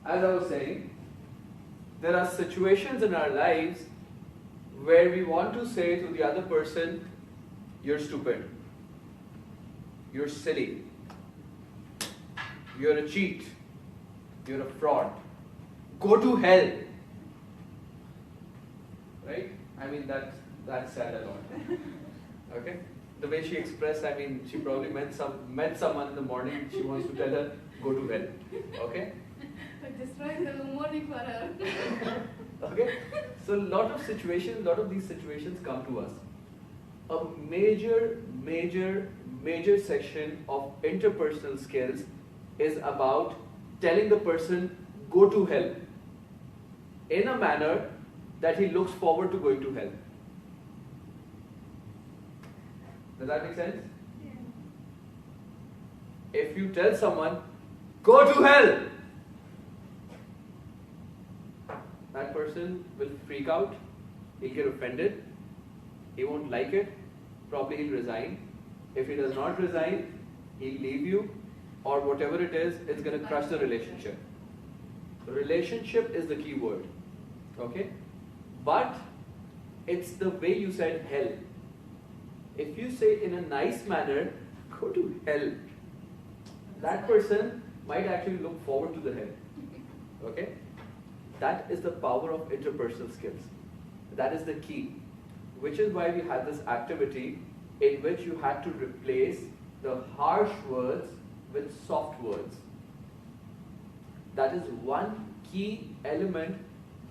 as I was saying, there are situations in our lives where we want to say to the other person, you're stupid, you're silly, you're a cheat, you're a fraud, go to hell. Right? I mean, that said a lot. Okay? The way she expressed, I mean, she probably met someone in the morning, she wants to tell her, go to hell. Okay? Destroy the morning for her. Okay? So a lot of these situations come to us. A major section of interpersonal skills is about telling the person, go to hell, in a manner that he looks forward to going to hell. Does that make sense? Yeah. If you tell someone, go to hell, that person will freak out, he'll get offended, he won't like it, probably he'll resign. If he does not resign, he'll leave you, or whatever it is, it's going to crush the relationship. The relationship is the key word. Okay? But it's the way you said hell. If you say in a nice manner, go to hell, that person might actually look forward to the hell. Okay? That is the power of interpersonal skills. That is the key. Which is why we had this activity in which you had to replace the harsh words with soft words. That is one key element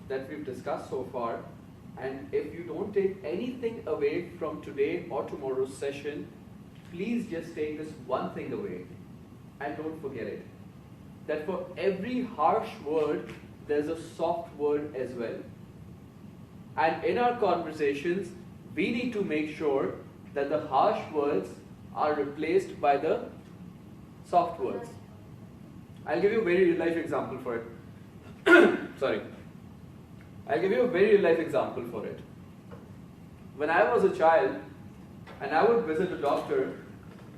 that we've discussed so far. And if you don't take anything away from today or tomorrow's session, please just take this one thing away and don't forget it. That for every harsh word, there's a soft word as well. And in our conversations, we need to make sure that the harsh words are replaced by the soft words. I'll give you a very real life example for it. Sorry. I'll give you a very real life example for it. When I was a child and I would visit a doctor,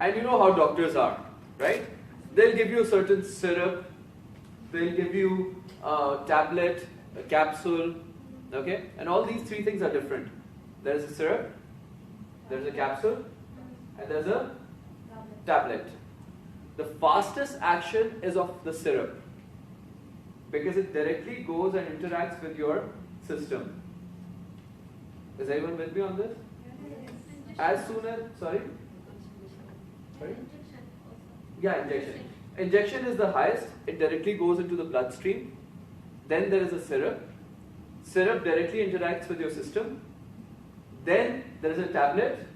and you know how doctors are, right? They'll give you a certain syrup, they'll give you a tablet, a capsule, okay? And all these three things are different. There's a syrup, there's a capsule, and there's a tablet. The fastest action is of the syrup because it directly goes and interacts with your system. Is anyone with me on this? As soon as, sorry? Yeah, injection. Injection is the highest. It directly goes into the bloodstream. Then there is a syrup. Syrup directly interacts with your system. Then there is a tablet.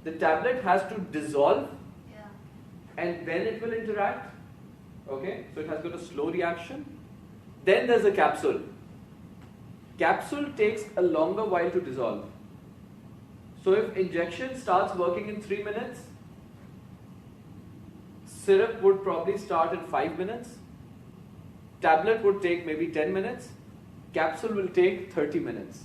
The tablet has to dissolve and then it will interact. Okay, so it has got a slow reaction. Then there's a capsule. Capsule takes a longer while to dissolve. So if injection starts working in 3 minutes, syrup would probably start in 5 minutes. Tablet would take maybe 10 minutes. Capsule will take 30 minutes.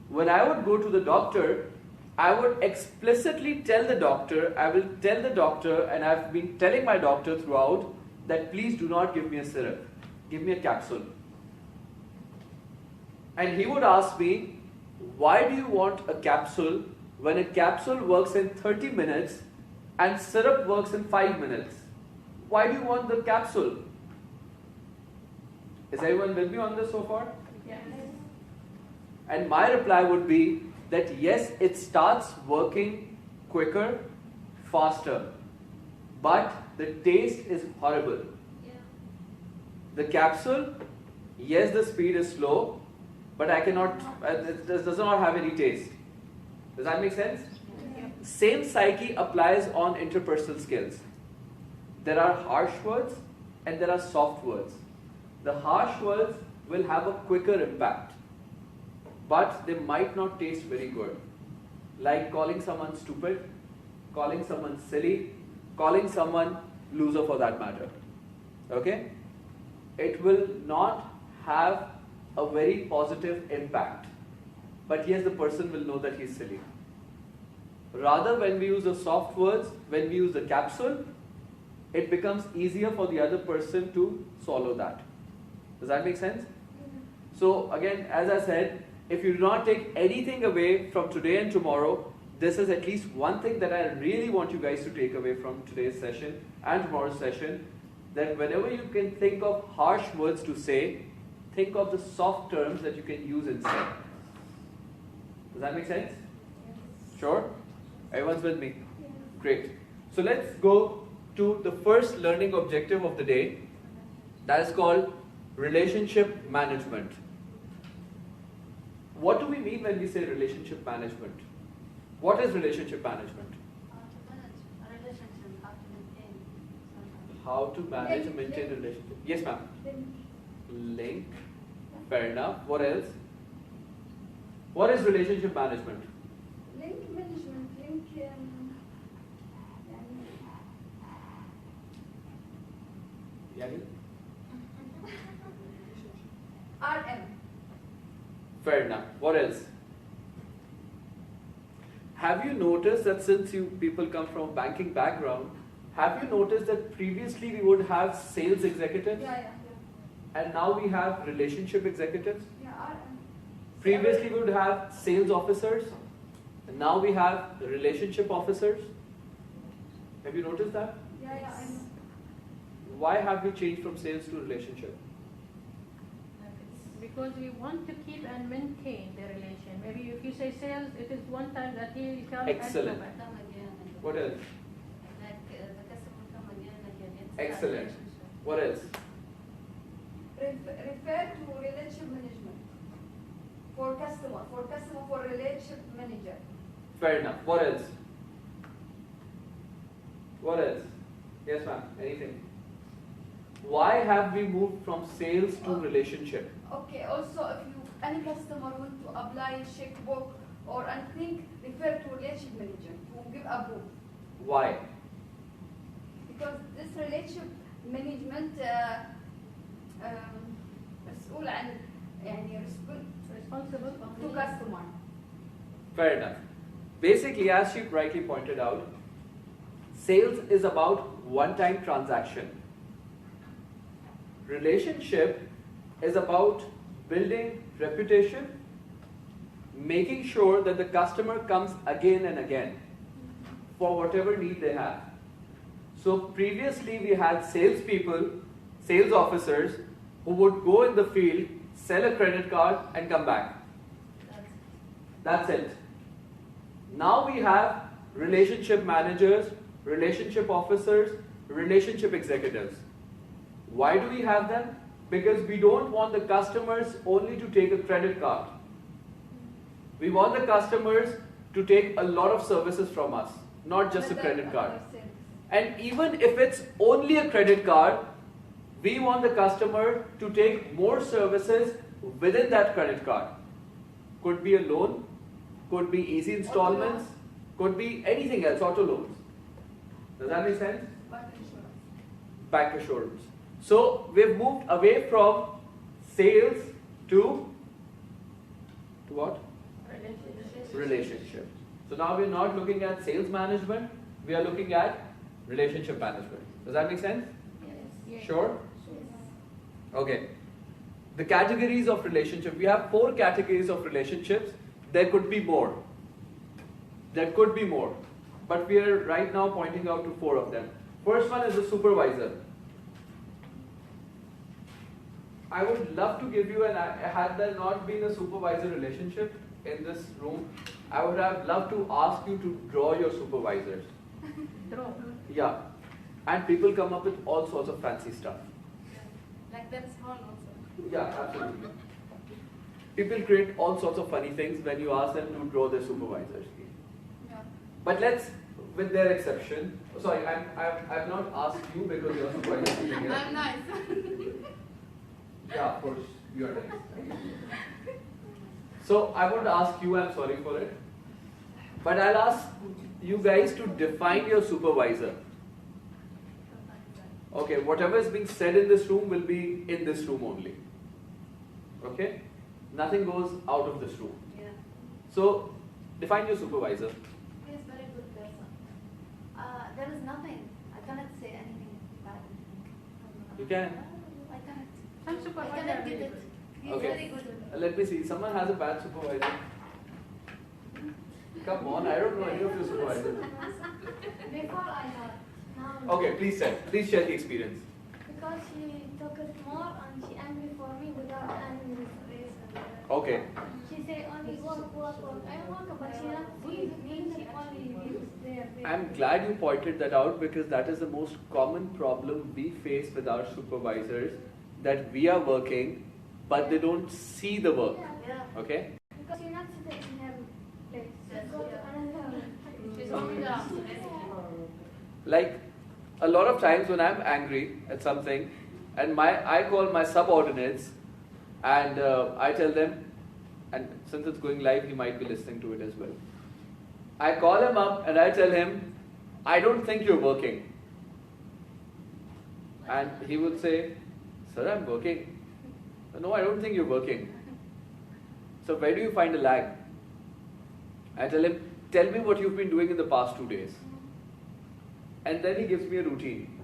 When I would go to the doctor, I would explicitly tell the doctor, and I've been telling my doctor throughout, that please do not give me a syrup, give me a capsule. And he would ask me, why do you want a capsule when a capsule works in 30 minutes and syrup works in 5 minutes? Why do you want the capsule? Is everyone with me on this so far? Yes. And my reply would be that yes, it starts working quicker, faster, but the taste is horrible. Yeah. The capsule, yes, the speed is slow, but I cannot, it does not have any taste. Does that make sense? Yeah. Same psyche applies on interpersonal skills. There are harsh words and there are soft words. The harsh words will have a quicker impact, but they might not taste very good. Like calling someone stupid, calling someone silly, calling someone loser for that matter. Okay? It will not have a very positive impact. But yes, the person will know that he's silly. Rather, when we use the soft words, when we use the capsule, it becomes easier for the other person to swallow that. Does that make sense? So again, as I said, if you do not take anything away from today and tomorrow, this is at least one thing that I really want you guys to take away from today's session and tomorrow's session, that whenever you can think of harsh words to say, think of the soft terms that you can use instead. Does that make sense? Sure? Everyone's with me? Great. So let's go to the first learning objective of the day. That is called relationship management. What do we mean when we say relationship management? What is relationship management? To manage a relationship, How to manage and maintain a relationship. Yes, ma'am. Link. Fair enough. What else? What is relationship management? Link management, Yani? RM. Fair enough. What else? Have you noticed that since you people come from a banking background, have you noticed that previously we would have sales executives and now we have relationship executives? RM. Previously we would have sales officers and now we have relationship officers. Have you noticed that? I know. Why have we changed from sales to relationship? Because we want to keep and maintain the relation. Maybe if you say sales, it is one time that he comes Excellent. and go back. come again. What else? Like the customer come again and again. It's a Excellent. relationship. What else? Refer to relationship management. For customer, for relationship manager. Fair enough. What else? What else? Yes, ma'am. Anything? Why have we moved from sales to relationship? Okay, also if you any customer want to apply a checkbook or anything, refer to relationship manager to give approve. Why? Because this relationship management مسؤول عن يعني Responsible to for customer. Fair enough. Basically, as she rightly pointed out, sales is about one-time transaction. Relationship is about building reputation, making sure that the customer comes again and again for whatever need they have. So previously we had salespeople, sales officers who would go in the field, sell a credit card and come back. That's it. Now we have relationship managers, relationship officers, relationship executives. Why do we have them? Because we don't want the customers only to take a credit card. We want the customers to take a lot of services from us, not just a credit card. And even if it's only a credit card, we want the customer to take more services within that credit card. Could be a loan, could be easy installments, could be anything else, auto loans. Does that make sense? Bank assurance. So we've moved away from sales to what? Relationship. So now we're not looking at sales management, we are looking at relationship management. Does that make sense? Yes. Sure? Okay. The categories of relationship. We have 4 categories of relationships. There could be more. There could be more. But we are right now pointing out to 4 of them. First one is the supervisor. I would love to give you, and had there not been a supervisor relationship in this room, I would have loved to ask you to draw your supervisors. Draw. Yeah. And people come up with all sorts of fancy stuff. Like that small also. Yeah, absolutely. People create all sorts of funny things when you ask them to draw their supervisors. But let's, with their exception, sorry, I've not asked you because you're supervisor sitting here. I'm nice. Yeah, of course, you are nice. So I won't ask you, I'm sorry for it. But I'll ask you guys to define your supervisor. Okay, whatever is being said in this room will be in this room only. Okay? Nothing goes out of this room. Yeah. So, define your supervisor. He is very good person. There is nothing. I cannot say anything bad. You can. I cannot. Some I supervisor cannot with it. He's Okay. very good with it. Let me see. Someone has a bad supervisor. Come on, I don't know any of your supervisors. Before I had. Now Okay, please share. Please share the experience. because she took it more and she angry for me without any reason. Okay. She say only work, work, work. I work, but she not see me. She only uses their brain. I'm glad you pointed that out because that is the most common problem we face with our supervisors, that we are working but they don't see the work. Yeah. Okay? Because she not sitting in her place. Yes, She go to yeah. another. She's only the Like a lot of times when I'm angry at something and I call my subordinates and I tell them, and since it's going live, he might be listening to it as well. I call him up and I tell him, I don't think you're working. And he would say, sir, I'm working. No, I don't think you're working. So where do you find a lag? I tell him, tell me what you've been doing in the past 2 days. And then he gives me a routine.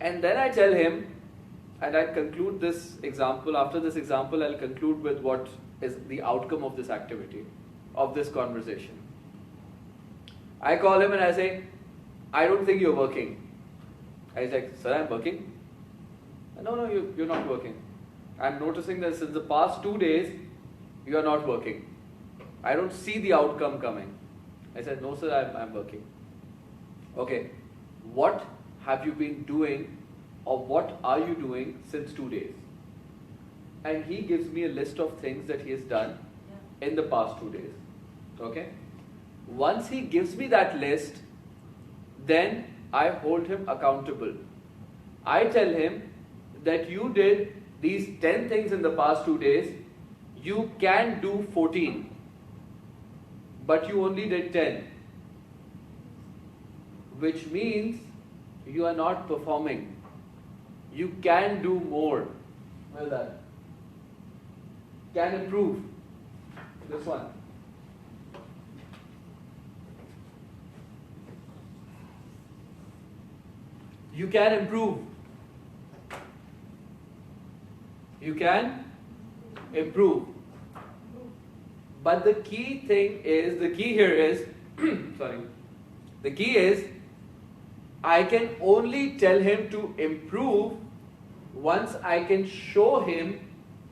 And then I tell him, and I conclude this example, after this example I'll conclude with what is the outcome of this activity, of this conversation. I call him and I say, I don't think you're working. And he's like, sir, I'm working. No, you're not working. I'm noticing that since the past 2 days, you are not working. I don't see the outcome coming. I said, no sir, I'm working. Okay, what have you been doing or what are you doing since 2 days? And he gives me a list of things that he has done in the past 2 days. Okay? Once he gives me that list, then I hold him accountable. I tell him that you did these 10 things in the past 2 days, you can do 14, but you only did 10. Which means you are not performing. You can do more. Well done. Can improve. This one. You can improve. You can improve. But the key thing is, the key here is, sorry, the key is, I can only tell him to improve once I can show him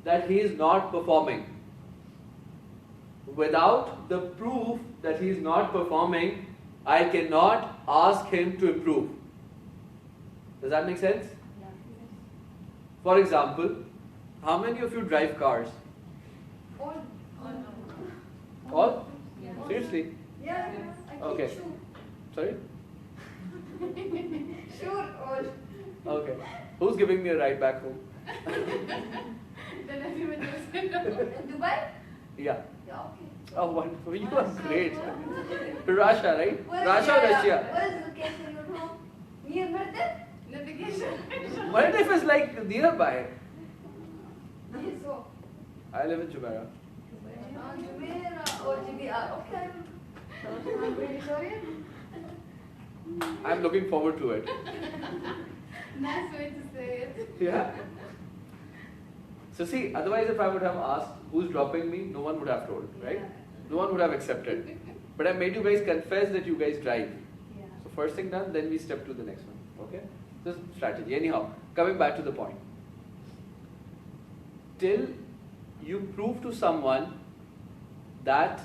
that he is not performing. Without the proof that he is not performing, I cannot ask him to improve. Does that make sense? For example, how many of you drive cars? all. All? Yeah. Seriously? Yeah, I think Okay. Sorry? Sure, all. Okay. Who's giving me a ride back home? Then everyone knows. In Dubai? Yeah. Yeah, okay. Oh, wonderful. You are great. Russia, right? Where is- Russia or yeah, yeah. Russia? Where is location your home? Near Maldives? Navigation. Maldives is like nearby. So, I live in Jumeirah. Jumeirah or GBR. Okay. I'm really sorry. I'm looking forward to it. Nice way to say it. Yeah. So see, otherwise if I would have asked who's dropping me, no one would have told, right? No one would have accepted. But I made you guys confess that you guys drive. So first thing done, then we step to the next one. Okay? This strategy. Anyhow, coming back to the point. Till you prove to someone that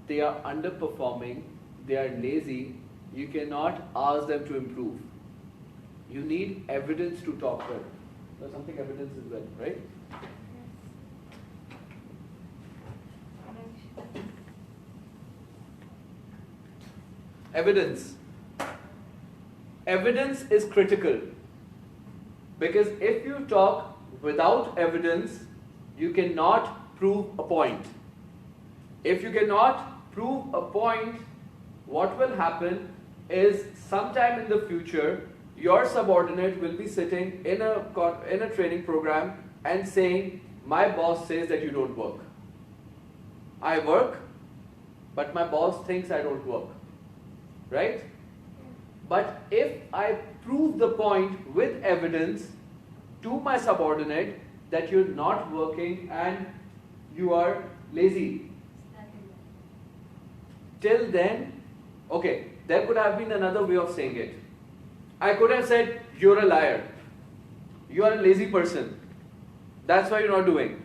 they are underperforming, they are lazy, you cannot ask them to improve. You need evidence to talk with. There's something evidence is well, right? Evidence. Evidence is critical. Because if you talk without evidence, you cannot prove a point. If you cannot prove a point, what will happen is sometime in the future, your subordinate will be sitting in a training program and saying, my boss says that you don't work. I work, but my boss thinks I don't work. Right? But if I prove the point with evidence to my subordinate, that you're not working and you are lazy. Till then, okay, there could have been another way of saying it. I could have said, you're a liar. You are a lazy person. That's why you're not doing.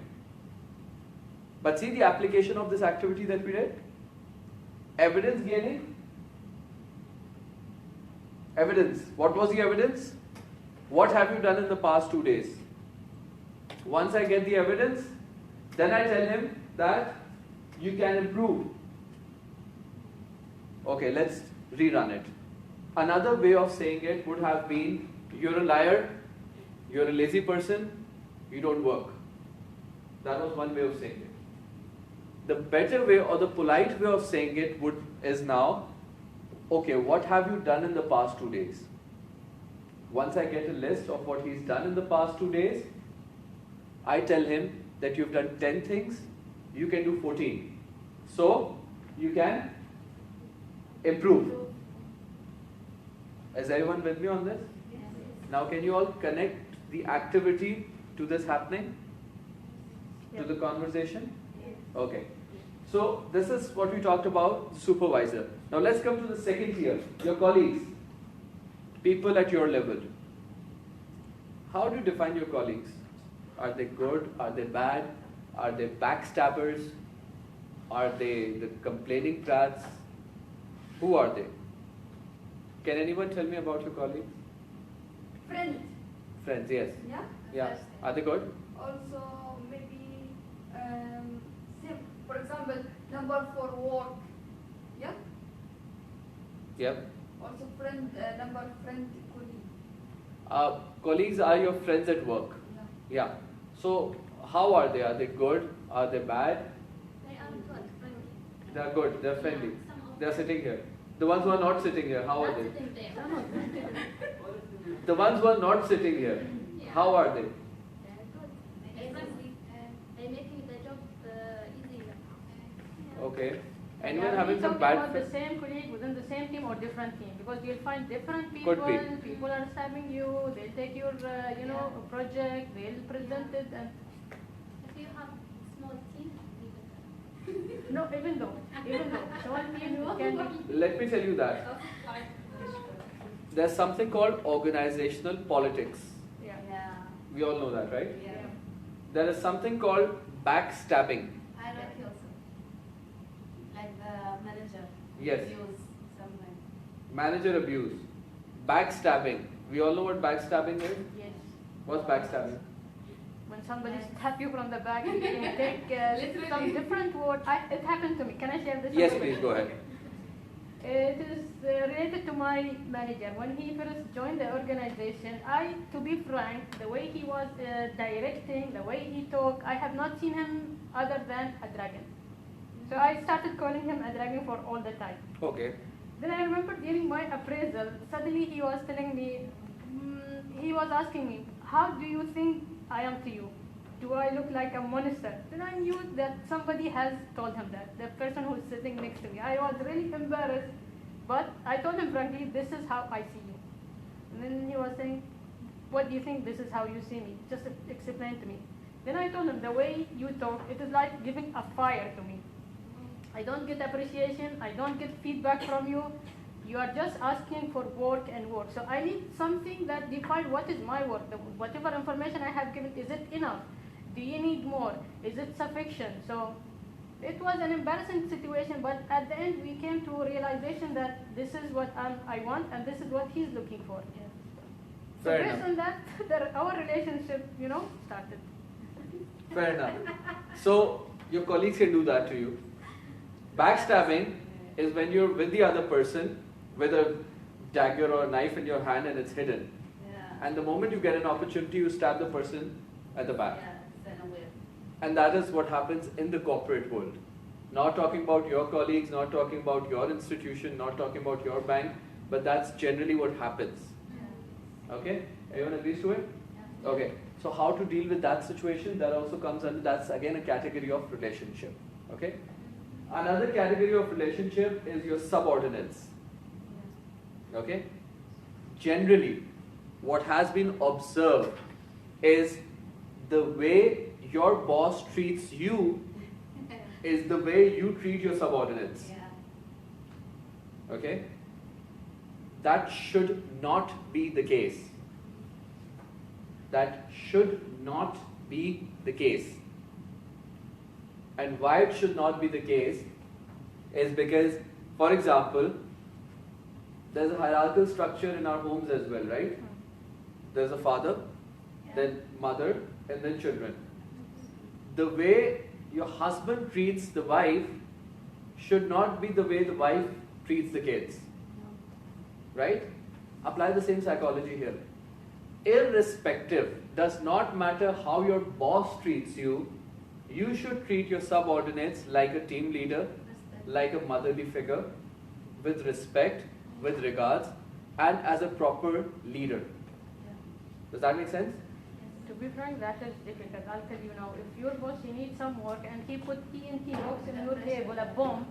But see the application of this activity that we did? Evidence gaining. Evidence. What was the evidence? What have you done in the past 2 days? Once I get the evidence, then I tell him that you can improve. Okay, let's rerun it. Another way of saying it would have been, you're a liar, you're a lazy person, you don't work. That was one way of saying it. The better way or the polite way of saying it is now, okay, what have you done in the past 2 days? Once I get a list of what he's done in the past 2 days, I tell him that you've done 10 things, you can do 14. So, you can improve. Is everyone with me on this? Yes. Now can you all connect the activity to this happening? To the conversation? Yes. Okay. So this is what we talked about, supervisor. Now let's come to the second tier, your colleagues. People at your level. How do you define your colleagues? Are they good? Are they bad? Are they backstabbers? Are they the complaining brats? Who are they? Can anyone tell me about your colleagues? Friend. Friends, yes. Yeah. Yeah. Are they good? Also maybe for example number for work. Yeah. Yep. Also friend number friend colleague. Colleagues are your friends at work. Yeah. Yeah. So how are they? Are they good? Are they bad? They are good, friendly. They are good. They're friendly. Yeah, some of They are them. sitting here. The ones who are not sitting here, how are Not they? sitting there. The ones who are not sitting here, Yeah. how are they? They're good. They're friendly. They're making the job easier. Okay. And Anyone are having we some talking bad about the friends? same colleague within the same team or different team? Because you'll find different people. Could be. People are stabbing you. They'll take your, project. They'll present it, and If you have small team, no, even though small team can be. Let me tell you that. There's something called organizational politics. Yeah. Yeah. We all know that, right? Yeah. There is something called backstabbing. I like it also. Like the manager. Yes. Use something. Manager abuse. Backstabbing. We all know what backstabbing is? Yes. What's backstabbing? When somebody stab you from the back, you can take Literally. some different word. It happened to me. Can I share this? Yes, with you? please go ahead. It is related to my manager. When he first joined the organization, to be frank, the way he was directing, the way he talked, I have not seen him other than a dragon. So I started calling him a dragon for all the time. Okay. Then I remember during my appraisal, suddenly he was telling me, he was asking me, how do you think I am to you? Do I look like a monster? Then I knew that somebody has told him that, the person who is sitting next to me. I was really embarrassed, but I told him frankly, this is how I see you. And then he was saying, what do you think this is how you see me? Just explain to me. Then I told him, the way you talk, it is like giving a fire to me. I don't get appreciation, I don't get feedback from you. You are just asking for work and work. So I need something that defines what is my work. Whatever information I have given, is it enough? Do you need more? Is it sufficient? So it was an embarrassing situation, but at the end we came to a realization that this is what I want and this is what he's looking for. So Fair based enough. on that, our relationship, started. Fair enough. So your colleagues can do that to you. Backstabbing is when you're with the other person with a dagger or a knife in your hand and it's hidden. Yeah. And the moment you get an opportunity, you stab the person at the back. Yeah, then aware. And that is what happens in the corporate world. Not talking about your colleagues, not talking about your institution, not talking about your bank, but that's generally what happens. Yeah. Okay? Everyone agrees to it? Yeah. Okay. So how to deal with that situation? That also comes under, that's again a category of relationship. Okay? Another category of relationship is your subordinates. Okay? Generally, what has been observed is the way your boss treats you is the way you treat your subordinates. Okay? That should not be the case. That should not be the case. And why it should not be the case is because, for example, there's a hierarchical structure in our homes as well, right? There's a father, then mother, and then children. The way your husband treats the wife should not be the way the wife treats the kids. Right? Apply the same psychology here. Irrespective, does not matter how your boss treats you, you should treat your subordinates like a team leader, like a motherly figure, with respect, with regards, and as a proper leader. Does that make sense? To be frank, that is difficult. I'll tell you now. If your boss, he needs some work and he put TNT box in your table, a bomb,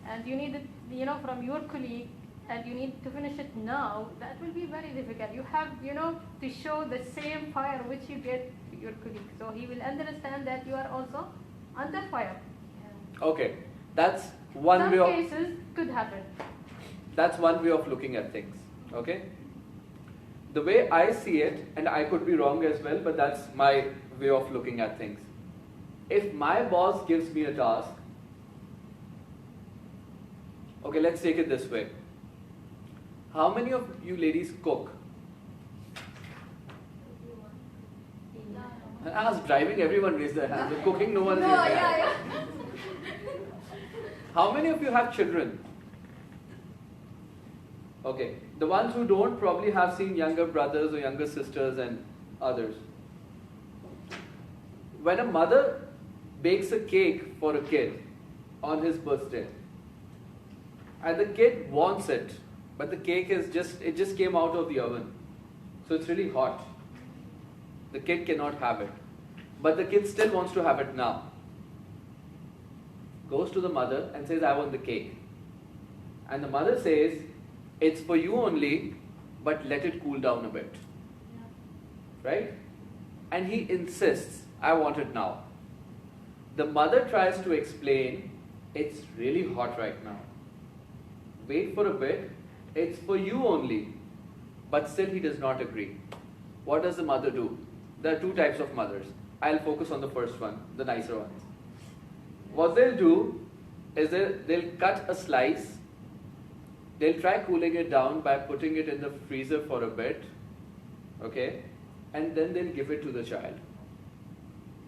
and you need it, from your colleague, and you need to finish it now, that will be very difficult. You have, to show the same fire which you get to your colleague. So he will understand that you are also under fire. Okay, that's one Some way of... cases could happen. That's one way of looking at things, okay? The way I see it, and I could be wrong as well, but that's my way of looking at things. If my boss gives me a task, okay, let's take it this way. How many of you ladies cook? And I was driving, everyone raised their hands. But cooking, no one raised their hands. How many of you have children? Okay, the ones who don't probably have seen younger brothers or younger sisters and others. When a mother bakes a cake for a kid on his birthday, and the kid wants it, but the cake is just came out of the oven, so it's really hot. The kid cannot have it, but the kid still wants to have it now. Goes to the mother and says, I want the cake. And the mother says, it's for you only, but let it cool down a bit. Right? And he insists, I want it now. The mother tries to explain, it's really hot right now. Wait for a bit, it's for you only. But still he does not agree. What does the mother do? There are two types of mothers. I'll focus on the first one, the nicer ones. What they'll do is they'll cut a slice. They'll try cooling it down by putting it in the freezer for a bit. Okay? And then they'll give it to the child.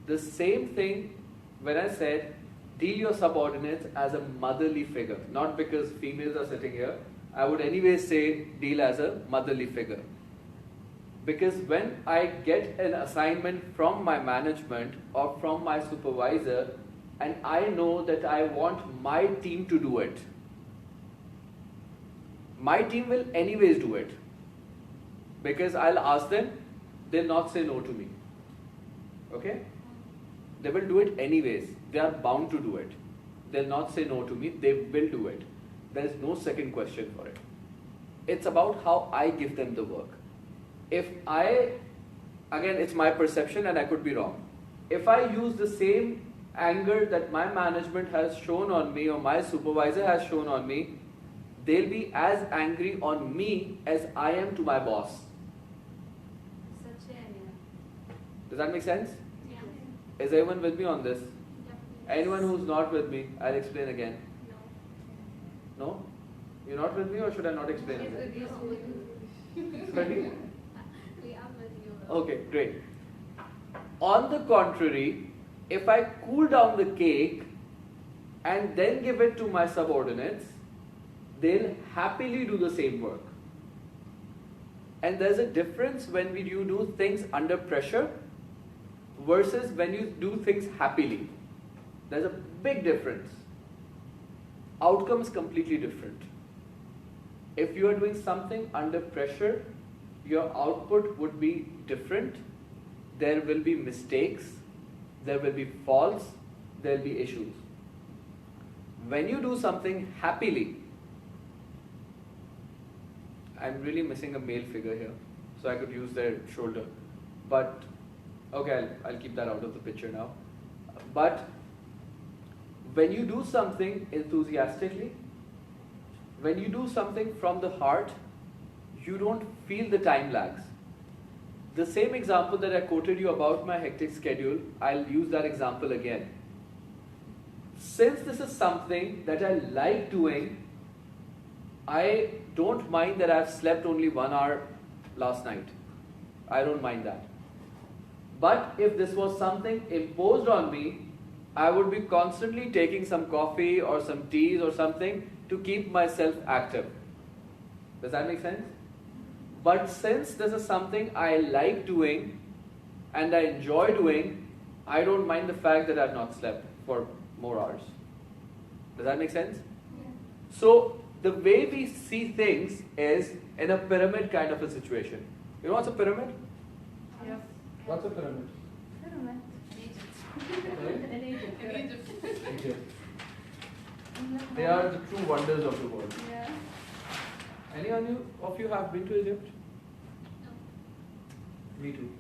The same thing when I said, deal your subordinates as a motherly figure. Not because females are sitting here. I would anyway say deal as a motherly figure. Because when I get an assignment from my management or from my supervisor, and I know that I want my team to do it, my team will anyways do it. Because I'll ask them, they'll not say no to me. Okay? They will do it anyways. They are bound to do it. They'll not say no to me, they will do it. There is no second question for it. It's about how I give them the work. Again, it's my perception and I could be wrong. If I use the same anger that my management has shown on me or my supervisor has shown on me, they'll be as angry on me as I am to my boss. Does that make sense? Yeah. Is everyone with me on this? Yeah. Anyone who's not with me, I'll explain again. No. No? You're not with me or should I not explain again? Sorry? We are with you. Okay, great. On the contrary, if I cool down the cake and then give it to my subordinates, they'll happily do the same work. And there's a difference when you do things under pressure versus when you do things happily. There's a big difference. Outcome is completely different. If you are doing something under pressure, your output would be different. There will be mistakes, there will be faults, there will be issues. When you do something happily, I'm really missing a male figure here, so I could use their shoulder. But Okay, I'll keep that out of the picture now. But when you do something enthusiastically, when you do something from the heart, you don't feel the time lags. The same example that I quoted you about my hectic schedule, I'll use that example again. Since this is something that I like doing, I don't mind that I've slept only 1 hour last night. I don't mind that. But if this was something imposed on me, I would be constantly taking some coffee or some teas or something to keep myself active. Does that make sense? But since this is something I like doing and I enjoy doing, I don't mind the fact that I've not slept for more hours. Does that make sense? Yeah. So the way we see things is in a pyramid kind of a situation. You know what's a pyramid? Yes. What's a pyramid? Pyramid. Sorry? In Egypt. Egypt. They are the true wonders of the world. Yeah. Any of you have been to Egypt? No. Me too.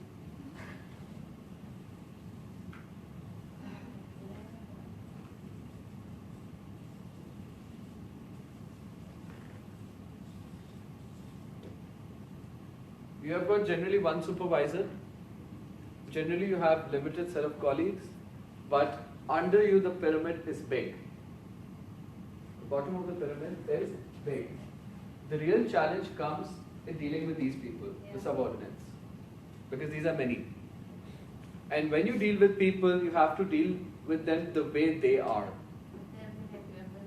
You have got generally one supervisor. Generally you have limited set of colleagues, but under you the pyramid is big. The bottom of the pyramid is big. The real challenge comes in dealing with these people, the subordinates, because these are many. And when you deal with people, you have to deal with them the way they are,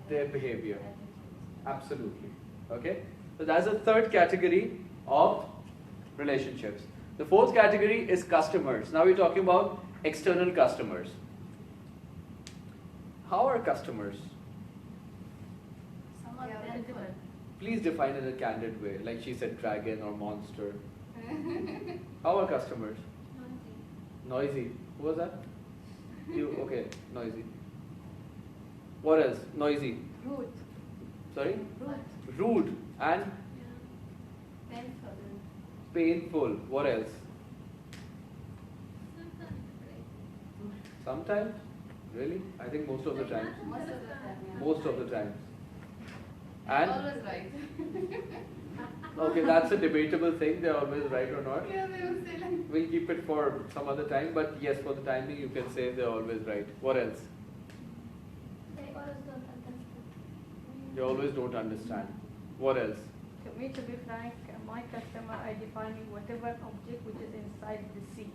their behavior. Absolutely. Okay? So that's the third category of relationships. The fourth category is customers. Now we're talking about external customers. How are customers? Some of Yeah, them different. Please define it in a candid way, like she said, dragon or monster. How are customers? Noisy. Who was that? You, okay, noisy. What else? Noisy. Rude. Sorry? Rude. Rude and painful. painful. What else? Sometimes? Really? I think most of the time. Most of the time, yeah. Most of the time. And? Always right. Okay, that's a debatable thing. They're always right or not. Yeah, they will say like. We'll keep it for some other time, but yes, for the time being, you can say they're always right. What else? They always don't understand. You always don't understand. What else? To me, to be frank, my customer, I define whatever object which is inside the sea.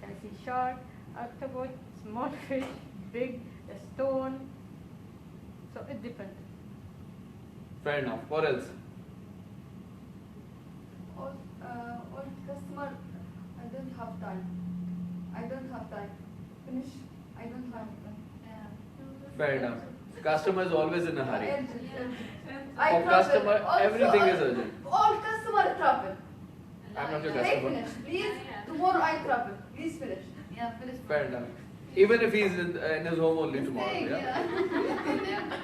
Can see shark, octopus, small fish, big, a stone. So it depends. Fair enough. What else? All customer, I don't have time. I don't have time. Finish. I don't have time. Fair enough. Customer is always in a hurry. Urgent, urgent. For I travel. customer, Also, everything is urgent. All customer travel. I'm not your They customer. finish. Please, tomorrow I travel. Please finish. Yeah, finish. Fair enough. Even if he's in his home only tomorrow. Yeah?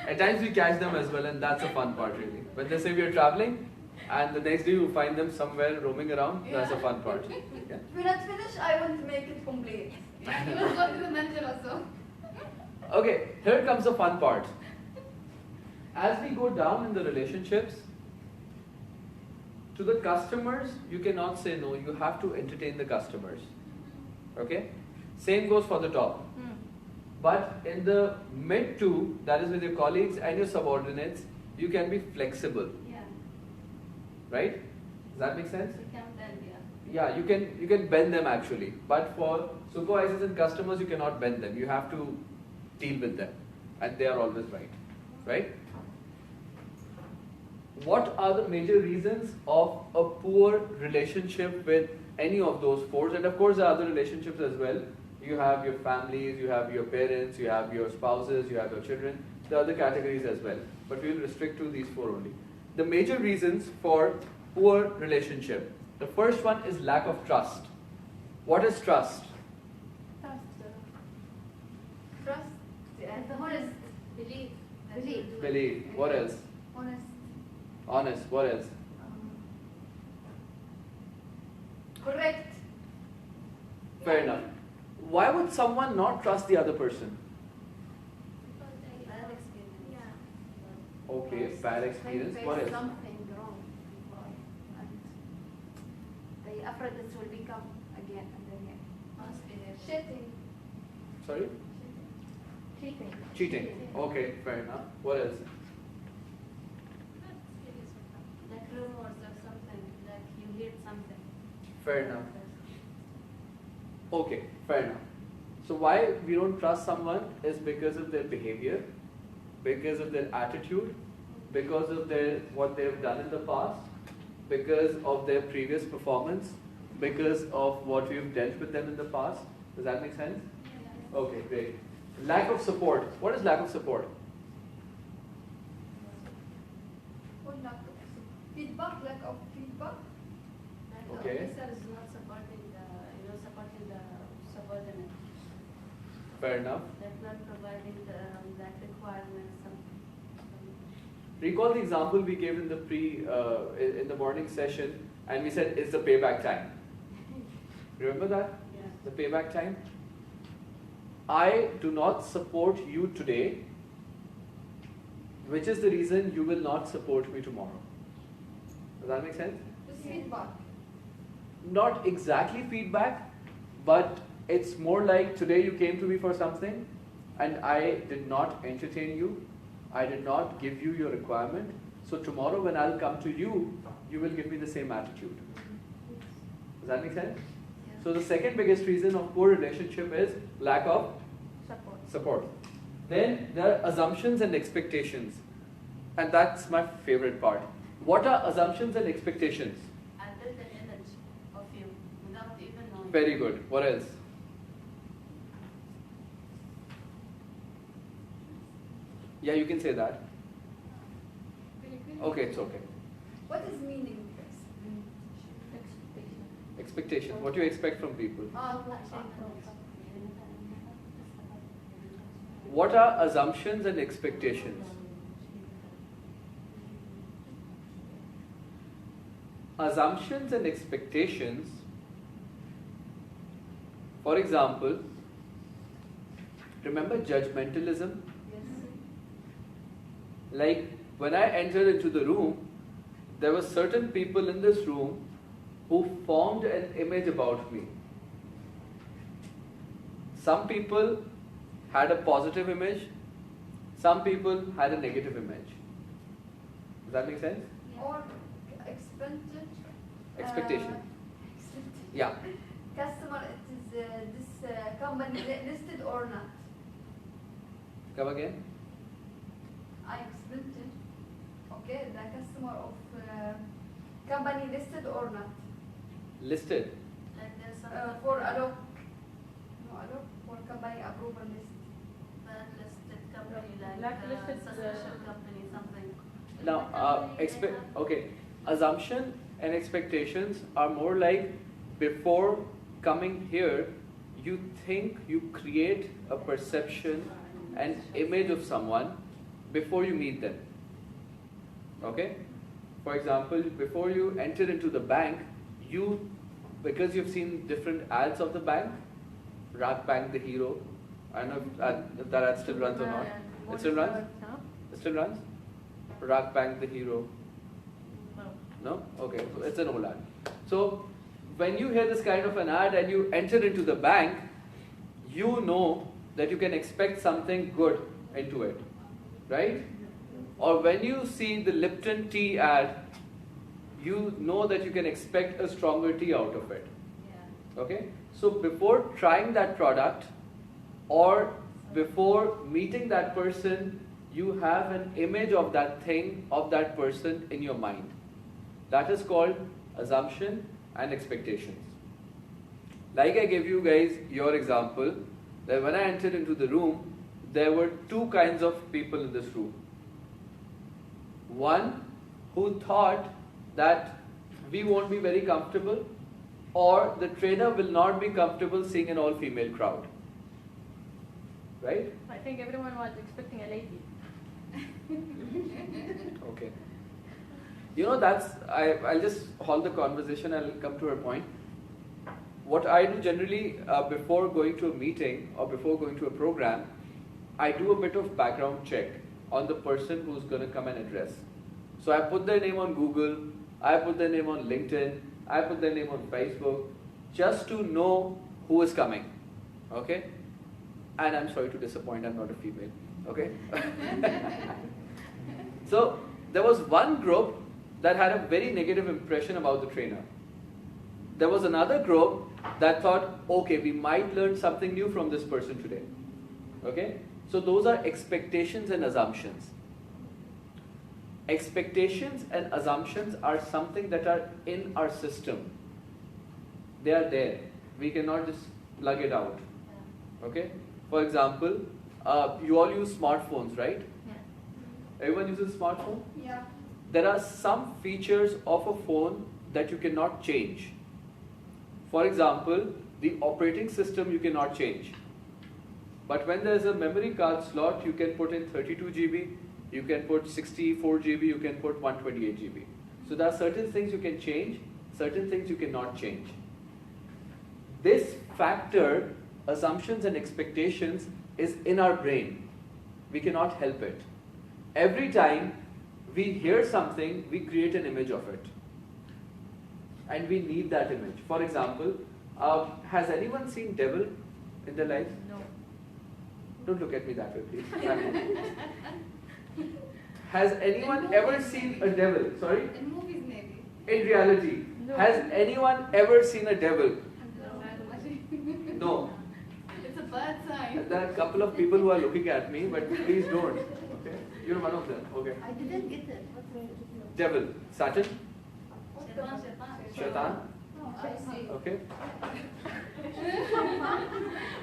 At times we catch them as well, and that's a fun part really. When they say we are traveling, and the next day you find them somewhere roaming around, that's a fun part. Yeah? If we not finish, I want to make it complete. You will go to the manager also. Okay, here comes the fun part. As we go down in the relationships, to the customers, you cannot say no, you have to entertain the customers. Okay? Same goes for the top. But in the mid two, that is with your colleagues and your subordinates, you can be flexible. Yeah. Right? Does that make sense? You can bend, yeah. Yeah, you can bend them actually. But for supervisors and customers, you cannot bend them. You have to deal with them. And they are always right. Right? What are the major reasons of a poor relationship with any of those four? And of course, there are other relationships as well. You have your families, you have your parents, you have your spouses, you have your children. There are other categories as well. But we will restrict to these four only. The major reasons for poor relationship. The first one is lack of trust. What is trust? Trust. And the honest belief. that you do it. Belief. What else? Honest. Honest. What else? Correct. Fair enough. Why would someone not trust the other person? Bad experience. Yeah. Okay, bad experience. They What face else? something wrong before, and they afraid it will become again and again. Cheating. Sorry? Cheating. Cheating. Okay, fair enough. What else? Like rumors or something, like you hear something. Fair enough. Okay, fair enough. So why we don't trust someone is because of their behavior, because of their attitude, because of their what they've done in the past, because of their previous performance, because of what we've dealt with them in the past. Does that make sense? Okay, great. Lack of support. What is lack of support? What lack of feedback? Lack of feedback. Like Okay. the officer is not supporting supporting the subordinate. Fair enough. Like not providing the that requirements. Recall the example we gave in the in the morning session, and we said it's the payback time. Remember that? Yeah. The payback time. I do not support you today, which is the reason you will not support me tomorrow. Does that make sense? Just feedback. Not exactly feedback, but it's more like today you came to me for something and I did not entertain you, I did not give you your requirement, so tomorrow when I'll come to you, you will give me the same attitude. Does that make sense? So the second biggest reason of poor relationship is lack of support. Then there are assumptions and expectations, and that's my favorite part. What are assumptions and expectations? I build an image of you without even knowing. Very good. What else? Yeah, you can say that. Okay, it's okay. What is meaning? Expectation. What do you expect from people? What are assumptions and expectations? Assumptions and expectations, for example, remember judgmentalism? Like when I entered into the room, there were certain people in this room who formed an image about me. Some people had a positive image, some people had a negative image. Does that make sense? Or expected. Expectation. Expected. Yeah. Customer, it is this company listed or not? Come again? I expected. Okay, the customer of company listed or not? Listed. Like there's some For alloc. No, alloc for company approval list. listed company like Blacklisted, succession company something. Now, okay, assumption and expectations are more like before coming here, you think, you create a perception, an image of someone before you meet them. Okay? For example, before you enter into the bank, because you've seen different ads of the bank, Rak Bank, the hero, I don't know if that ad still runs or not. It still runs? It still runs? Rak Bank, the hero. No? Okay, so it's an old ad. So when you hear this kind of an ad and you enter into the bank, you know that you can expect something good into it, right? Or when you see the Lipton tea ad, you know that you can expect a stronger tea out of it. Yeah. Okay? So before trying that product or before meeting that person, you have an image of that thing, of that person in your mind. That is called assumption and expectations. Like I gave you guys your example, that when I entered into the room, there were two kinds of people in this room. One who thought that we won't be very comfortable, or the trainer will not be comfortable seeing an all-female crowd. Right? I think everyone was expecting a lady. Okay. You know, I'll just hold the conversation, I'll come to her point. what I do generally before going to a meeting or before going to a program, I do a bit of background check on the person who's going to come and address. So I put their name on Google, I put their name on LinkedIn, I put their name on Facebook, just to know who is coming. Okay? And I'm sorry to disappoint, I'm not a female. Okay? So there was one group that had a very negative impression about the trainer. There was another group that thought, okay, we might learn something new from this person today. Okay? So those are expectations and assumptions. Expectations and assumptions are something that are in our system. They are there. We cannot just plug it out. Okay? For example, you all use smartphones, right? Yeah. Everyone uses a smartphone? Yeah. There are some features of a phone that you cannot change. For example, the operating system you cannot change. But when there is a memory card slot, you can put in 32 GB, you can put 64 GB, you can put 128 GB. So there are certain things you can change, certain things you cannot change. This factor, assumptions and expectations, is in our brain. We cannot help it. Every time we hear something, we create an image of it. And we need that image. For example, has anyone seen devil in their life? No. Don't look at me that way, please. Has anyone ever seen a devil? Sorry? In movies maybe. In reality, No. has anyone ever seen a devil? No. It's a bad sign. There are a couple of people who are looking at me, but please don't. Okay? You're one of them. Okay. I didn't get it. What's the Devil. Satan? Shaitan. Shaitan? Oh, I see. Okay.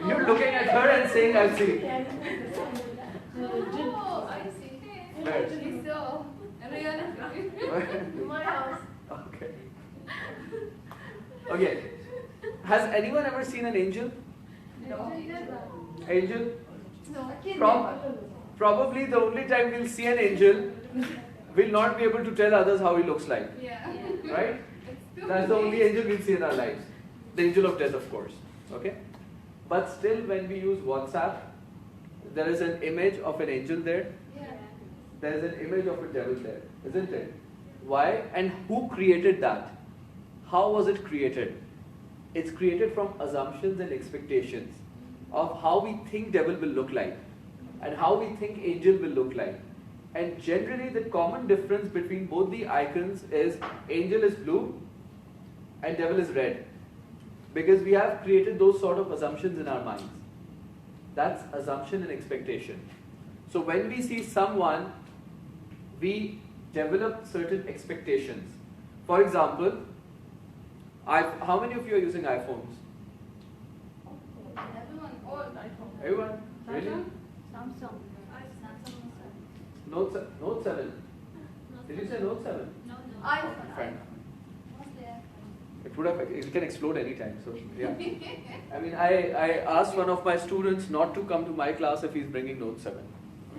You're looking at her and saying, I've seen. Oh, I see. Where? She's so in reality. My house. Okay. Okay. Has anyone ever seen an angel? No. Angel? No. Probably the only time we'll see an angel, we'll not be able to tell others how he looks like. Yeah. Right? It's too That's the only big. angel we'll see in our lives. The angel of death, of course. Okay? But still, when we use WhatsApp, there is an image of an angel there. Yeah. There is an image of a devil there, isn't it? Why? And who created that? How was it created? It's created from assumptions and expectations of how we think devil will look like and how we think angel will look like. And generally the common difference between both the icons is angel is blue and devil is red. Because we have created those sort of assumptions in our minds. That's assumption and expectation. So when we see someone, we develop certain expectations. For example, how many of you are using iPhones? Everyone, all. Everyone? Really? Samsung. Note 7. Did you say Note 7? iPhone. Fine. Mostly It can explode anytime. So yeah. I mean, I asked one of my students not to come to my class if he's bringing Note 7.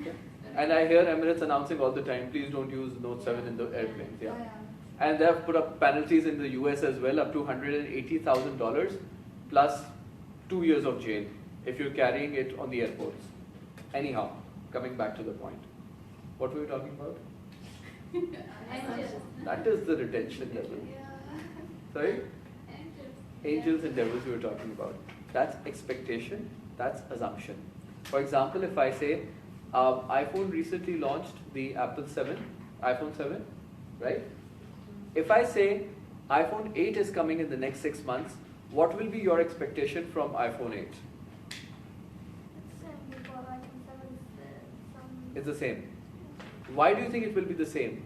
Okay? And I hear Emirates announcing all the time, please don't use Note 7 in the airplanes. Yeah. And they have put up penalties in the US as well, up to $180,000 plus 2 years of jail if you're carrying it on the airports. Anyhow, coming back to the point. What were we talking about? Angels. That is the retention level. Sorry? Angels and devils we were talking about. That's expectation, that's assumption. For example, if I say, iPhone recently launched the iPhone 7, right? If I say iPhone 8 is coming in the next 6 months, what will be your expectation from iPhone 8? It's the same. Why do you think it will be the same?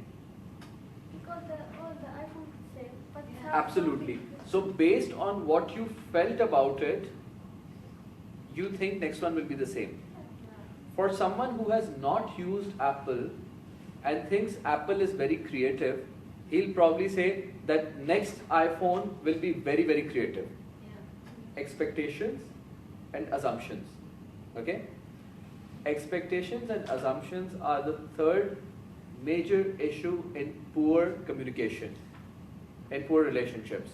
Because all the iPhone is same, but it has Absolutely. something- So based on what you felt about it, you think next one will be the same. For someone who has not used Apple and thinks Apple is very creative, he'll probably say that next iPhone will be very, very creative. Expectations and assumptions. Okay? Expectations and assumptions are the third major issue in poor communication, in poor relationships.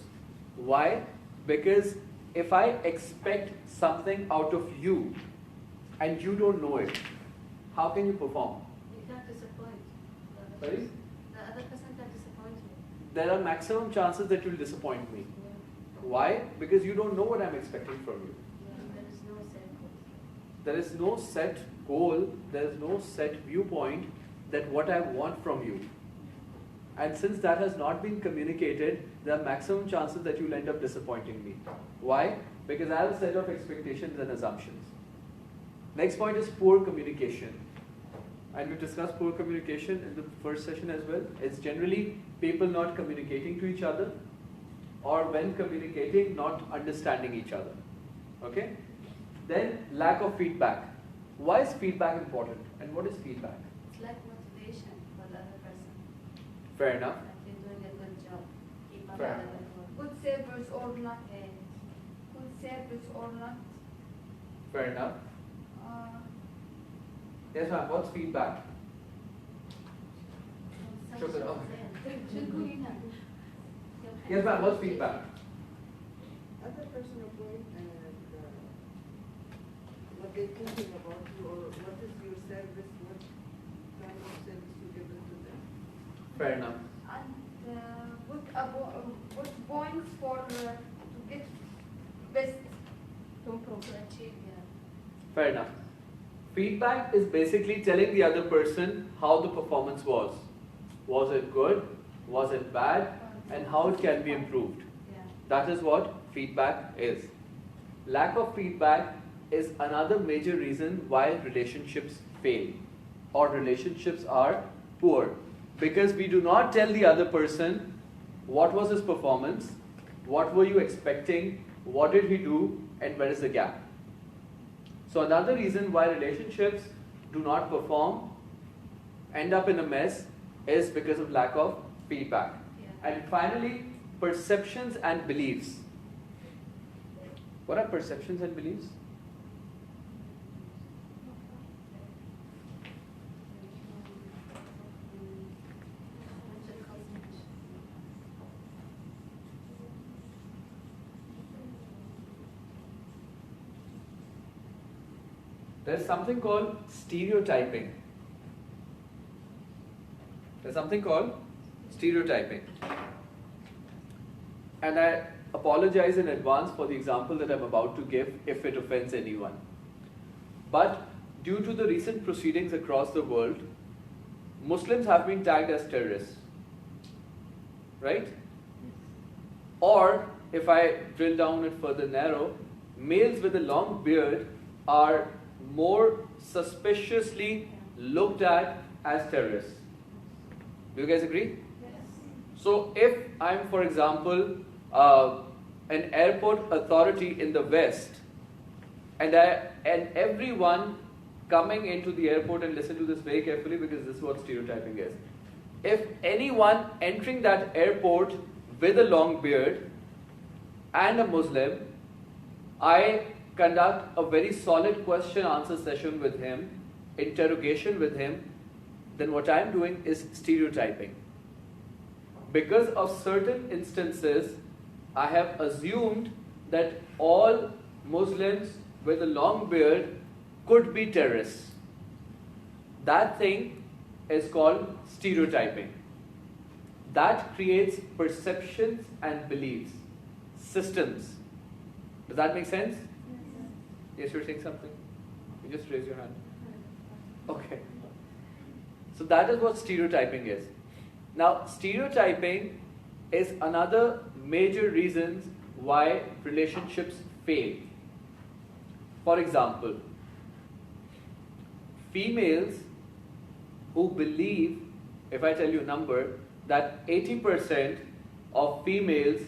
Why? Because if I expect something out of you and you don't know it, how can you perform? You can't disappoint. Sorry? The other person can disappoint you. There are maximum chances that you'll disappoint me. Why? Because you don't know what I'm expecting from you. There is no set goal. There is no set goal, there is no set viewpoint that what I want from you. And since that has not been communicated, there are maximum chances that you'll end up disappointing me. Why? Because I have a set of expectations and assumptions. Next point is poor communication. And we discussed poor communication in the first session as well. It's generally people not communicating to each other, or when communicating, not understanding each other. Okay? Then lack of feedback. Why is feedback important? And what is feedback? It's like motivation for the other person. Fair enough. That you're doing a good job. Keep up Fair. the good work. Good service or not. Okay. Good service or not. Fair enough. Uh, Yes, ma'am. What's feedback? Some Shukran. sort of thing. Yes, ma'am. What's feedback? Other person point and what they're thinking about you, or what is your service, what kind of service you give to them. Fair enough. and good points for to get best. To improve. To achieve, yeah. Fair enough. Feedback is basically telling the other person how the performance was. Was it good? Was it bad? And how it can be improved. Yeah. That is what feedback is. Lack of feedback is another major reason why relationships fail or relationships are poor. Because we do not tell the other person what was his performance, what were you expecting, what did he do, and where is the gap. So another reason why relationships do not perform, end up in a mess, is because of lack of feedback. Yeah. And finally, perceptions and beliefs. What are perceptions and beliefs? There's something called stereotyping. There's something called stereotyping. And I apologize in advance for the example that I'm about to give if it offends anyone. But due to the recent proceedings across the world, Muslims have been tagged as terrorists. Right? Or, if I drill down it further narrow, males with a long beard are more suspiciously looked at as terrorists. Do you guys agree? So if I'm, for example, an airport authority in the West, and everyone coming into the airport, and listen to this very carefully because this is what stereotyping is. If anyone entering that airport with a long beard and a Muslim, I conduct a very solid question-answer session with him, interrogation with him, then what I'm doing is stereotyping. Because of certain instances, I have assumed that all Muslims with a long beard could be terrorists. That thing is called stereotyping. That creates perceptions and beliefs, systems. Does that make sense? Yes, you're saying something? You just raise your hand. Okay. So that is what stereotyping is. Now, stereotyping is another major reason why relationships fail. For example, females who believe, if I tell you a number, that 80% of females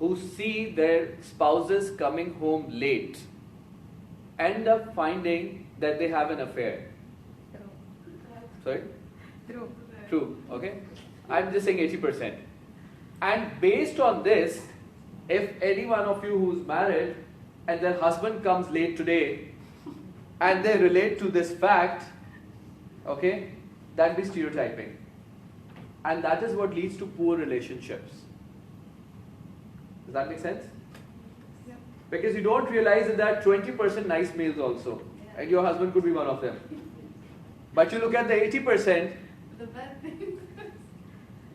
who see their spouses coming home late end up finding that they have an affair. Sorry? True. True, okay? I'm just saying 80%. And based on this, if any one of you who's married and their husband comes late today and they relate to this fact, okay, that be stereotyping. And that is what leads to poor relationships. Does that make sense? Yeah. Because you don't realize that there are 20% nice males also, and your husband could be one of them. But you look at the 80%, The bad thing.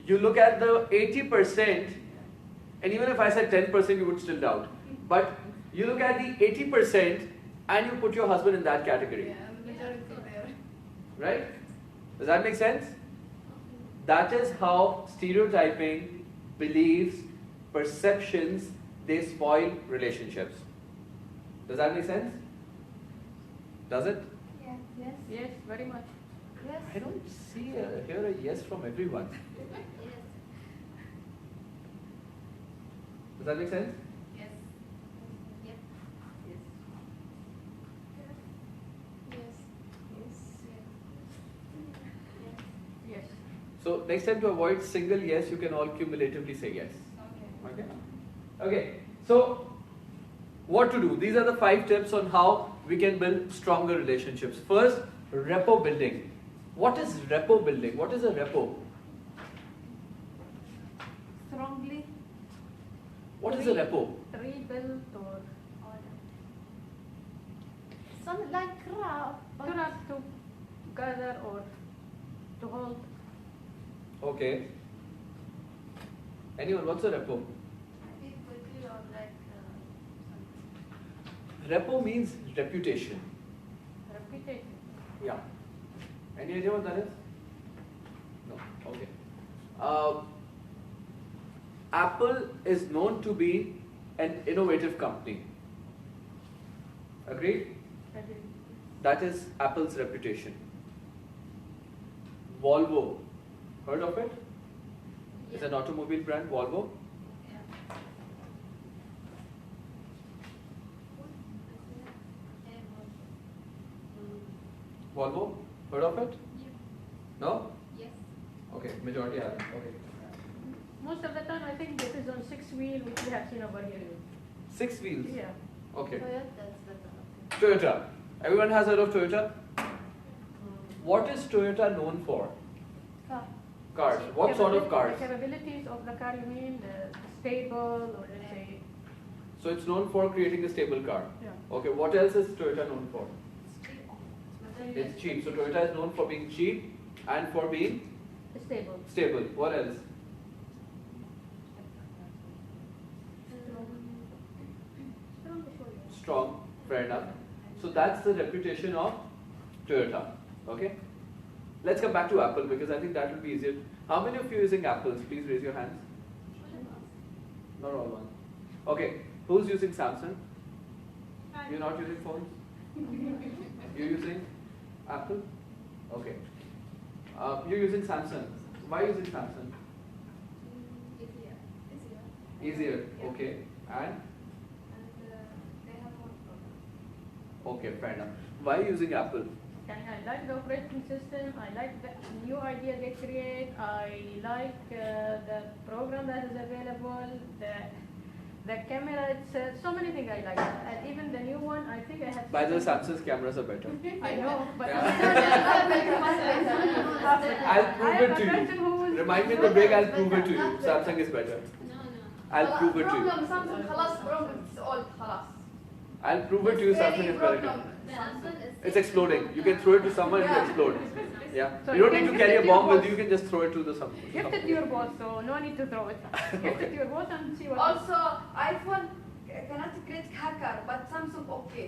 you look at the 80%, and even if I said 10%, you would still doubt. But you look at the 80% and you put your husband in that category. Yeah, the majority there. Right? Does that make sense? That is how stereotyping, beliefs, perceptions, they spoil relationships. Does that make sense? Does it? Yeah. Yes. Yes, very much. Yes. I don't hear a yes from everyone. Yes. Does that make sense? Yes. Yep. Yes. Yes. Yes. So next time to avoid single yes, you can all cumulatively say yes. Okay. Okay? Okay. So what to do? These are the 5 tips on how we can build stronger relationships. First, rapport building. What is rapport building? What is a rapport? Strongly. What is a rapport? Rebuild or Something like crowd. to not to gather or to hold. Okay. Anyone, what's a rapport? Speak quickly or like Rapport means reputation. Reputation. Yeah. Any idea what that is? No. Okay. Apple is known to be an innovative company. Agreed? That is Apple's reputation. Volvo, heard of it? It's an automobile brand, Volvo. yeah. Volvo, heard of it? No? Yes. Okay, majority haven't. Okay. Most of the time, I think this is on 6 wheel, which we have seen over here. 6 wheels. Yeah. Okay. Toyota's better. Toyota. Everyone has heard of Toyota? What is Toyota known for? Car. Cars. What sort of cars? The capabilities of the car, you mean the stable or let's say. So it's known for creating a stable car. Yeah. Okay, what else is Toyota known for? Cheap. It's cheap. So Toyota is known for being cheap and for being Stable. stable. What else? Strong. Fair enough. So that's the reputation of Toyota. Okay? Let's come back to Apple because I think that will be easier. How many of you using Apples? Please raise your hands. Not all one. Okay. Who's using Samsung? You're not using phones? You're using Apple? Okay. You're using Samsung. Why using Samsung? Easier. Easier. Okay. And? And they have more products. Okay, fair enough. Why using Apple? And I like the operating system. I like the new idea they create. I like the program that is available. The camera. It's so many things I like. And even the new one, I think I have. By the way, Samsung's cameras are better. I know, but Yeah. I I'll prove am it a to person you. who is. Remind me in the break, I'll prove it to you. Samsung is better. I'll prove it to you. Problem Samsung خلاص problem it's old خلاص. I'll prove it to you. Samsung is better. problem. It's exploding. You can throw it to someone and it will explode. Yeah. So You don't you need can to carry give a it to bomb your with boss. you. You can just throw it to the Gift it someone. to your boss, so no need to throw it. Gift it to your boss and see what. Also iPhone cannot create hacker but Samsung okay.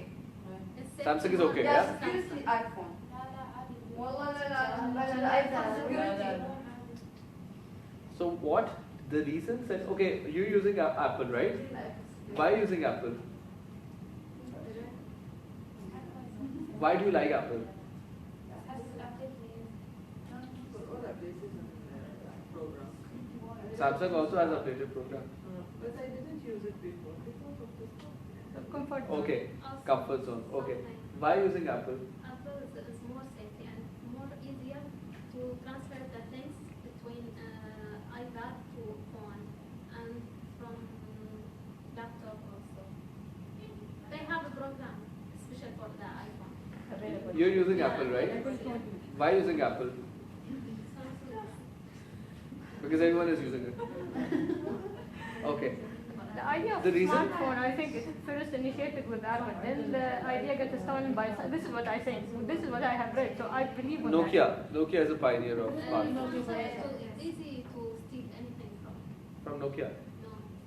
Samsung is okay, Yeah, yeah? seriously iPhone. والله لا لا لا لا iPhone security. So what? The reasons? And okay, you're using Apple, right? Why using Apple? Why do you like Apple? For all updates and program. Samsung also has updated program. But I didn't use it before because of this. Comfort zone. Okay, comfort zone. Okay. Why using Apple? Apple is more safety and more easier to transfer the things between iPad to phone and from laptop also. They have a program special for the iPhone. Available. You're using Apple, right? Why using Apple? Samsung. Because everyone is using it. Okay. The idea of The reason- smartphone, I think, is first initiated with Apple. Then the idea got stolen by. This is what I think. This is what I have read. So I believe in Nokia is a pioneer of smartphones. It's easy to steal anything From Nokia.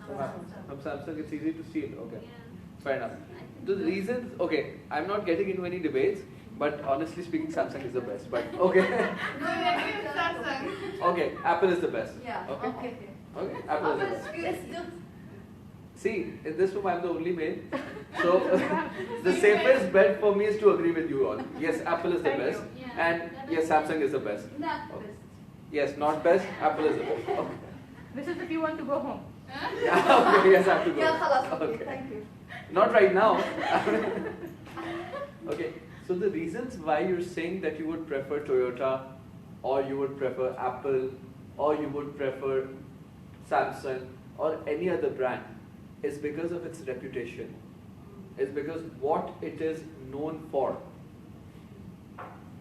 no. From Samsung, it's easy to steal. Okay, Yeah. fair enough. The reasons, okay, I'm not getting into any debates, but honestly speaking, Samsung is the best. But okay, No, we agree with Samsung. okay, Apple is the best. Yeah. Okay, Okay. okay, Apple is the best. It's still. See, in this room I'm the only male, so the safest bet for me is to agree with you all. Yes, Apple is the Thank best, you. Yeah. and yes, Samsung is the best. Not Okay. best. Yes, not best, Apple is the best. Okay. This is if you want to go home. Yeah, okay, yes, I have to go. Yeah, خلاص. Okay, Okay. thank you. Not right now. Okay, so the reasons why you're saying that you would prefer Toyota, or you would prefer Apple, or you would prefer Samsung, or any other brand is because of its reputation. It's because what it is known for.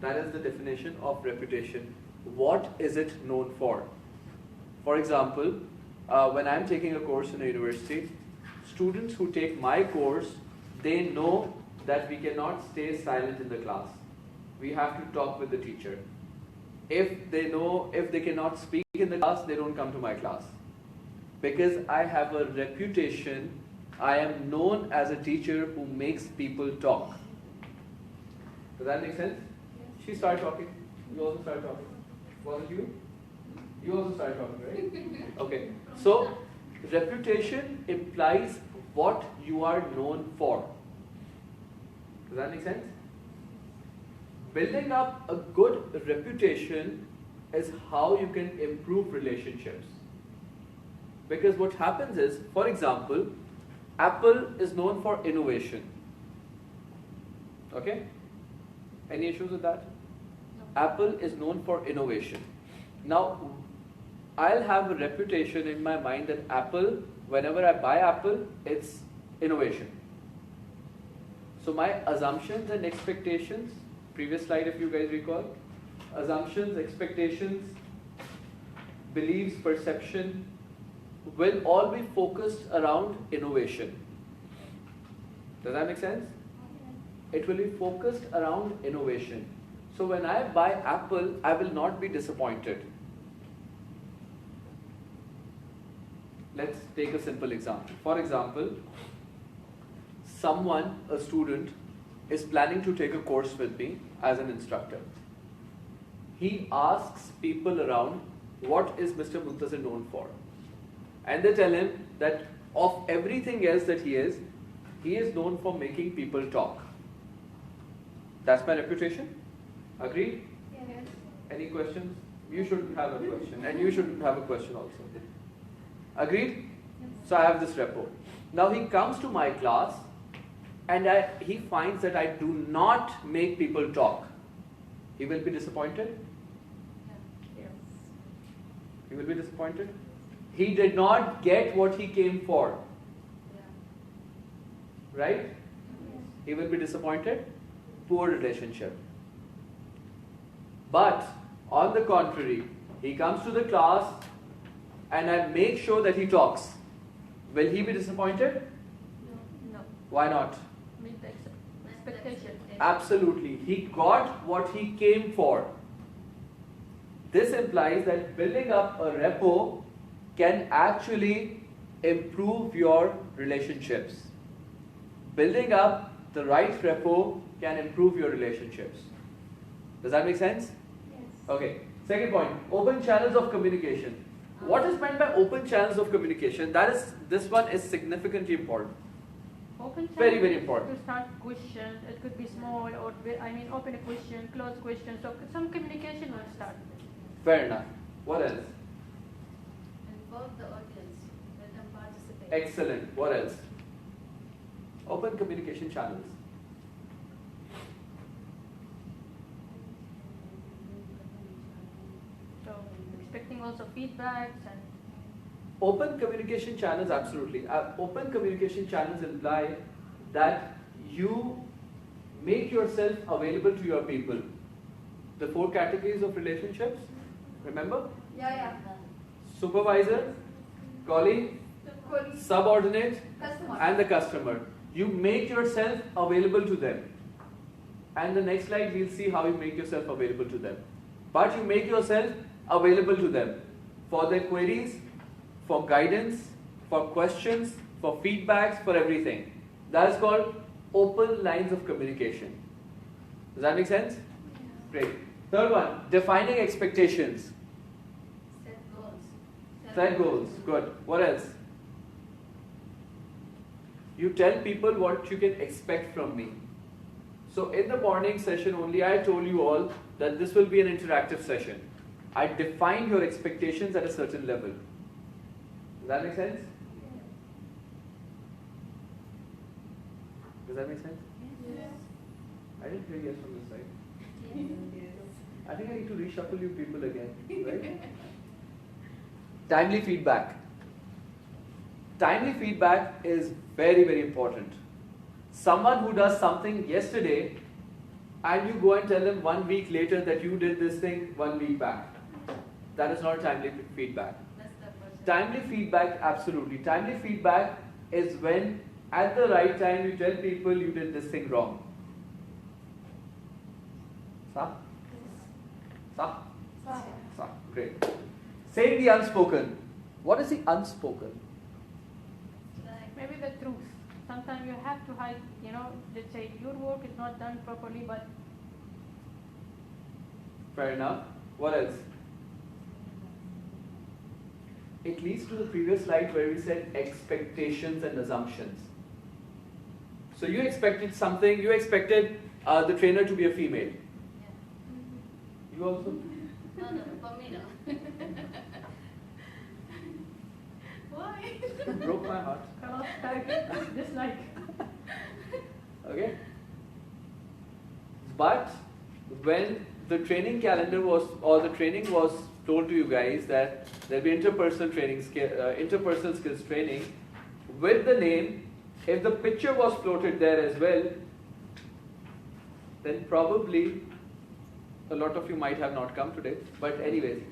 That is the definition of reputation. What is it known for? For example, when I'm taking a course in a university, students who take my course, they know that we cannot stay silent in the class. We have to talk with the teacher. If they cannot speak in the class, they don't come to my class. Because I have a reputation, I am known as a teacher who makes people talk. Does that make sense? She started talking. You also started talking. Wasn't you? You also started talking, right? Okay. So, reputation implies what you are known for. Does that make sense? Building up a good reputation is how you can improve relationships. Because what happens is, for example, Apple is known for innovation. Okay? Any issues with that? Apple is known for innovation. Now, I'll have a reputation in my mind that Apple, whenever I buy Apple, it's innovation. So my assumptions and expectations, previous slide if you guys recall, assumptions, expectations, beliefs, perception, will all be focused around innovation. Does that make sense? It will be focused around innovation. So when I buy Apple, I will not be disappointed. Let's take a simple example. For example, a student, is planning to take a course with me as an instructor. He asks people around, what is Mr. Muntasir known for? And they tell him that of everything else that he is known for making people talk. That's my reputation. Agreed? Yes. Any questions? You should have a question, and you should have a question also. Agreed? So I have this repo. Now he comes to my class, and he finds that I do not make people talk. He will be disappointed? He will be disappointed? He did not get what he came for. Right? He will be disappointed? Poor relationship. But, on the contrary, he comes to the class and I make sure that he talks. Will he be disappointed? No. Why not? Meet the expectation. Absolutely. He got what he came for. This implies that building up a repo can actually improve your relationships. Building up the right repo can improve your relationships. Does that make sense? Yes. Okay. Second point, open channels of communication. What is meant by open channels of communication? This one is significantly important. Open Very, very channel important. To start questions, it could be small or open a question, close question. So some communication will start. Fair enough. What else? Involve the audience, let them participate. Excellent. What else? Open communication channels. So expecting also feedbacks and Open communication channels, absolutely. Open communication channels imply that you make yourself available to your people. The 4 categories of relationships, remember? Yeah. Supervisor, colleague, Colleague, subordinate, customer. and the customer. You make yourself available to them. And the next slide, we'll see how you make yourself available to them. But you make yourself available to them for their queries, for guidance, for questions, for feedbacks, for everything. That is called open lines of communication. Does that make sense? Great. Third one, defining expectations. Set goals. Set goals. Good. What else? You tell people what you can expect from me. So in the morning session only, I told you all that this will be an interactive session. I defined your expectations at a certain level. Does that make sense? Does that make sense? Yes. I didn't hear yes from this side. Yes. I think I need to reshuffle you people again, right? Timely feedback. Timely feedback is very, very important. Someone who does something yesterday and you go and tell them 1 week later that you did this thing 1 week back. That is not timely feedback. That's the person. Timely feedback, absolutely. Timely feedback is when at the right time you tell people you did this thing wrong. Sa? Sa? Sa. Great. Saying the unspoken. What is the unspoken? Like, Maybe the truth. Sometimes you have to hide, let's say your work is not done properly, but Fair enough. What else? It leads to the previous slide where we said expectations and assumptions. So you expected something, you expected the trainer to be a female. yeah. You also? No, for me no. Why? Broke my heart. cannot type dislike. Okay? But when the training calendar was, or the training was told to you guys that there'll be interpersonal training, interpersonal skills training, with the name, if the picture was floated there as well, then probably a lot of you might have not come today. But anyways,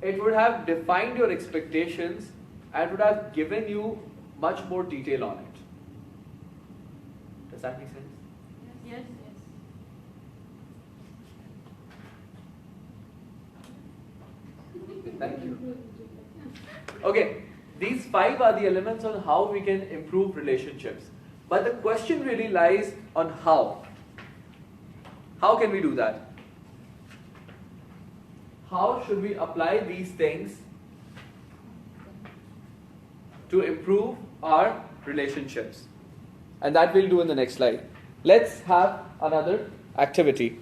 it would have defined your expectations and would have given you much more detail on it. Does that make sense? Yes. Thank you. Okay, these 5 are the elements on how we can improve relationships. But the question really lies on how. How can we do that? How should we apply these things to improve our relationships? And that we'll do in the next slide. Let's have another activity.